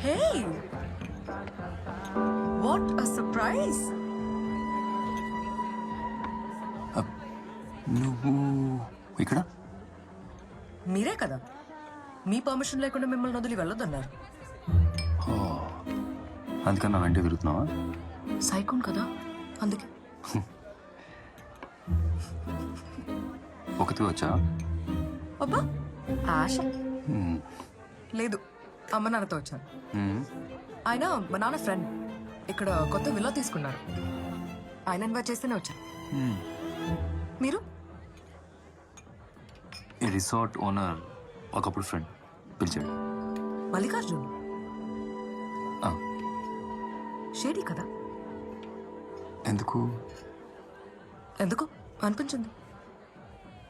Hey! What a surprise! నువ్వు ఇక్కడ మీరే కదా మీ పర్మిషన్ లేకుండా మిమ్మల్ని వదిలి వెళ్ళొద్దన్నారు. అందుకని నా వెంటే తిరుగుతున్నావా? సైకోన్ కదా అందుకే. ఒకటి వచ్చా? అబ్బా ఆశ లేదు, అమ్మ నాన్నతో వచ్చాను. ఆయన మా నాన్న ఫ్రెండ్, ఇక్కడ కొత్త విల్లా తీసుకున్నారు. ఆయన ఇన్వైట్ చేస్తేనే వచ్చాను. మీరు? ఈ రిసార్ట్ ఓనర్ ఒకప్పుడు ఫ్రెండ్ పిలిచాడు. మల్లికార్జున్ ఆ, షేడీ కదా. ఎందుకు? ఎందుకు అనిపించింది.